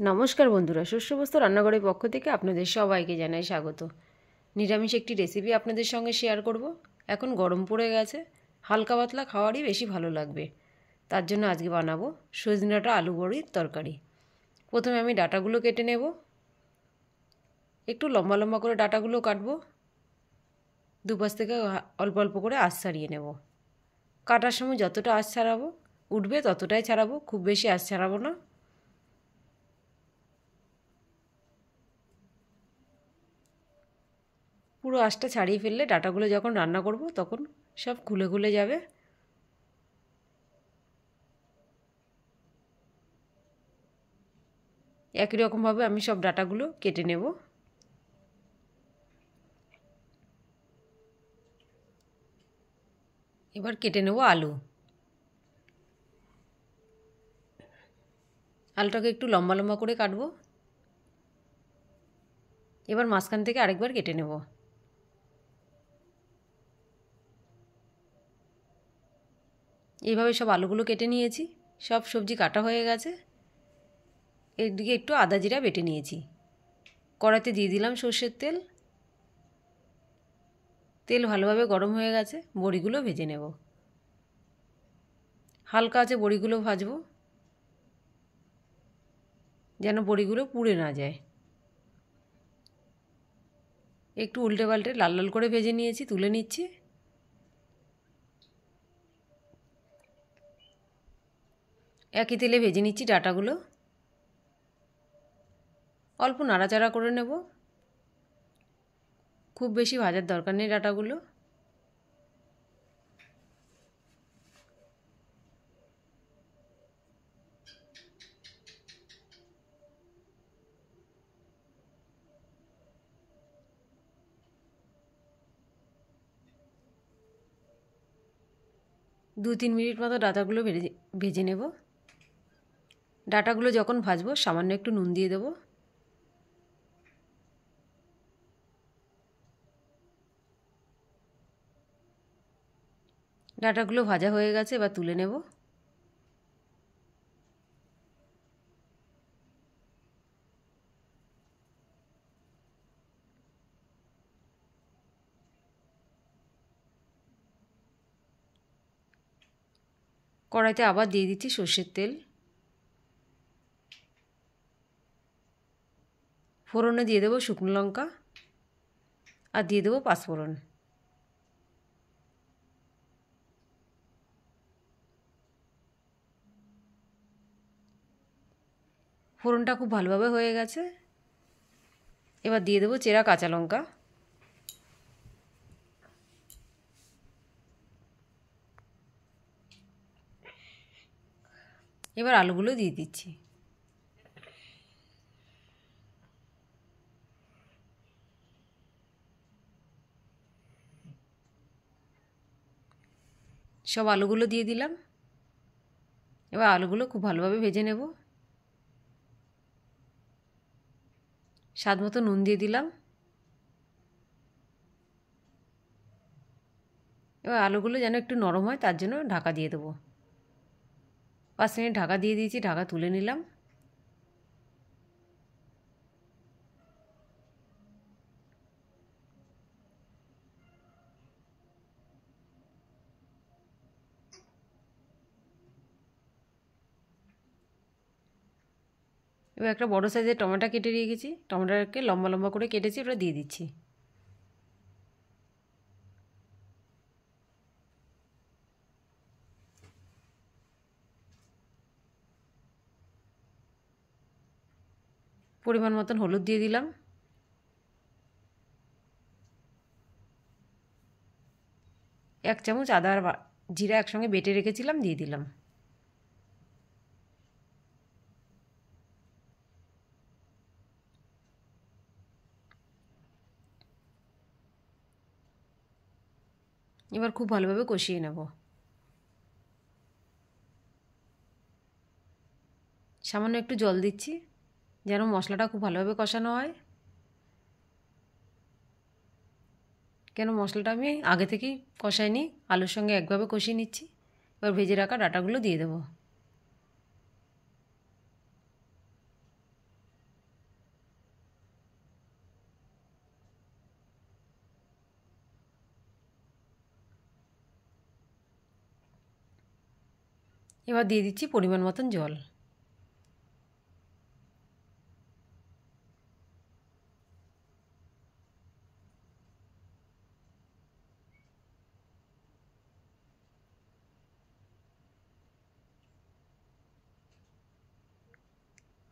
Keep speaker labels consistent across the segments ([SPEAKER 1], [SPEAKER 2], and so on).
[SPEAKER 1] নমস্কার বন্ধুরা, শস্যবস্তু রান্নাঘরের পক্ষ থেকে আপনাদের সবাইকে জানাই স্বাগত। নিরামিষ একটি রেসিপি আপনাদের সঙ্গে শেয়ার করব। এখন গরম পড়ে গেছে, হালকা পাতলা খাওয়ারই বেশি ভালো লাগবে। তার জন্য আজকে বানাবো সজনে ডাঁটা আলু বড়ির তরকারি। প্রথমে আমি ডাঁটাগুলো কেটে নেব। একটু লম্বা লম্বা করে ডাঁটাগুলো কাটবো। দুপাশ থেকে অল্প অল্প করে আঁশ ছাড়িয়ে নেব। কাটার সময় যতটা আঁশ ছাড়াবো উঠবে ততটাই ছাড়াবো, খুব বেশি আঁশ ছাড়াবো না। পুরো আঁশটা ছাড়িয়ে ফেললে ডাঁটাগুলো যখন রান্না করব তখন সব খুলে খুলে যাবে। একই রকমভাবে আমি সব ডাঁটাগুলো কেটে নেব। এবার কেটে নেব আলু। আলুটাকে একটু লম্বা লম্বা করে কাটবো। এবার মাঝখান থেকে আরেকবার কেটে নেব। এইভাবে সব আলুগুলো কেটে নিয়েছি। সব সবজি কাটা হয়ে গেছে। এদিকে একটু আদা জিরা বেটে নিয়েছি। কড়াইতে দিয়ে দিলাম সর্ষের তেল। তেল ভালোভাবে গরম হয়ে গেছে, বড়িগুলো ভেজে নেব। হালকা আছে বড়িগুলো ভাজবো, যেন বড়িগুলো পুড়ে না যায়। একটু উল্টে পাল্টে লাল লাল করে ভেজে নিয়েছি, তুলে নিচ্ছি। একই তেলে ভেজে নিচ্ছি ডাঁটাগুলো। অল্প নাড়াচাড়া করে নেব, খুব বেশি ভাজার দরকার নেই ডাঁটাগুলো। দু তিন মিনিট মতো ডাঁটাগুলো ভেজে নেব। ডাঁটাগুলো যখন ভাজবো সামান্য একটু নুন দিয়ে দেবো। ডাঁটাগুলো ভাজা হয়ে গেছে, এবার তুলে নেব। কড়াইতে আবার দিয়ে দিচ্ছি সর্ষের তেল। ফোড়নে দিয়ে দেবো শুকনো লঙ্কা আর দিয়ে দেবো পাঁচফোড়ন। ফোড়নটা খুব ভালোভাবে হয়ে গেছে। এবার দিয়ে দেবো চেরা কাঁচা লঙ্কা। এবার আলুগুলো দিয়ে দিচ্ছি। সব আলুগুলো দিয়ে দিলাম। এবার আলুগুলো খুব ভালোভাবে ভেজে নেব। স্বাদ মতো নুন দিয়ে দিলাম। এবার আলুগুলো যেন একটু নরম হয় তার জন্য ঢাকা দিয়ে দেবো। 5 মিনিট ঢাকা দিয়ে দিয়েছি, ঢাকা তুলে নিলাম। এবার একটা বড় সাইজের টমেটো কেটে রেখেছি, টমেটোটাকে লম্বা লম্বা করে কেটেছি, ওটা দিয়ে দিচ্ছি। পরিমাণ মতন হলুদ দিয়ে দিলাম। এক চামচ আদা আর জিরা একসঙ্গে বেটে রেখেছিলাম, দিয়ে দিলাম। এবার খুব ভালোভাবে কষিয়ে নেব। সামান্য একটু জল দিচ্ছি যেন মশলাটা খুব ভালোভাবে কষানো হয়। কেন মশলাটা আমি আগে থেকেই কষাইনি, আলুর সঙ্গে একভাবে কষিয়ে নিচ্ছি। এবার ভেজে রাখা ডাঁটাগুলো দিয়ে দেবো। এবার দিয়ে দিচ্ছি পরিমাণ মতন জল।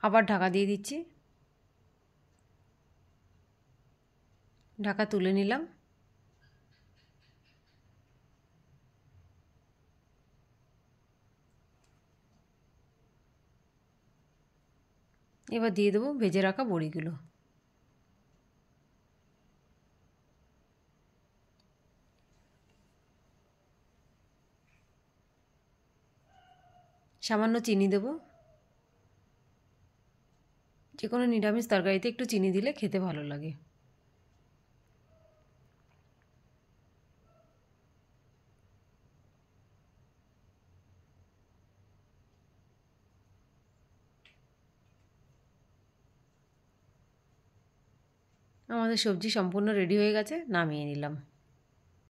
[SPEAKER 1] আবার ঢাকা দিয়ে দিচ্ছি। ঢাকা তুলে নিলাম। এবার দিয়ে দেবো ভেজে রাখা বড়িগুলো। সামান্য চিনি দেব। যে কোনো নিরামিষ তরকারিতে একটু চিনি দিলে খেতে ভালো লাগে। আমাদের সবজি সম্পূর্ণ রেডি হয়ে গেছে, নামিয়ে নিলাম।